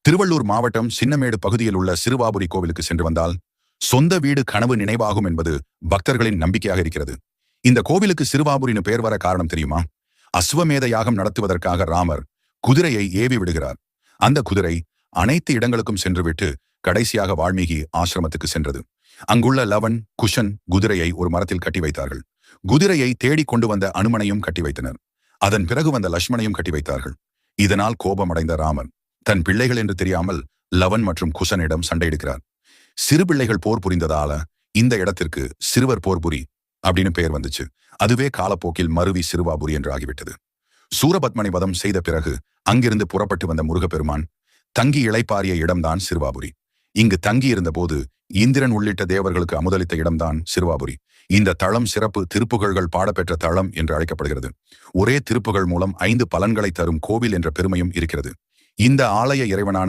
திருவள்ளூர் மாவட்டம் சின்னமேடு பகுதியில் உள்ள சிறுவாபுரி கோவிலுக்கு சென்று வந்தால் சொந்த வீடு கனவு நினைவாகும் என்பது பக்தர்களின் நம்பிக்கையாக இருக்கிறது. இந்த கோவிலுக்கு சிறுவாபுரின்னு பெயர் வர காரணம் தெரியுமா? அஸ்வமேத யாகம் நடத்துவதற்காக ராமர் குதிரையை ஏவி விடுகிறார். அந்த குதிரை அனைத்து இடங்களுக்கும் சென்றுவிட்டு கடைசியாக வால்மீகி ஆசிரமத்துக்கு சென்றது. அங்குள்ள லவன், குஷன் குதிரையை ஒரு மரத்தில் கட்டி வைத்தார்கள். குதிரையை தேடிக் கொண்டு வந்த அனுமனையும் கட்டி வைத்தனர். அதன் பிறகு வந்த லட்சுமணையும் கட்டி வைத்தார்கள். இதனால் கோபமடைந்த ராமன் தன் பிள்ளைகள் என்று தெரியாமல் லவன் மற்றும் குஷனிடம் சண்டையிடுகிறார். சிறு பிள்ளைகள் போர் புரிந்ததால இந்த இடத்திற்கு சிறுவர் போர்புரி அப்படின்னு பெயர் வந்துச்சு. அதுவே காலப்போக்கில் மருவி சிறுவாபுரி என்று ஆகிவிட்டது. சூரபத்மனை வதம் செய்த பிறகு அங்கிருந்து புறப்பட்டு வந்த முருகப்பெருமான் தங்கி இளைப்பாறிய இடம்தான் சிறுவாபுரி. இங்கு தங்கி இருந்த போது இந்திரன் உள்ளிட்ட தேவர்களுக்கு அமுதளித்த இடம்தான் சிறுவாபுரி. இந்த தளம் சிறப்பு திருப்புகழ்கள் பாடப்பெற்ற தளம் என்று அழைக்கப்படுகிறது. ஒரே திருப்புகழ் மூலம் 5 பலன்களை தரும் கோவில் என்ற பெருமையும் இருக்கிறது. இந்த ஆலய இறைவனான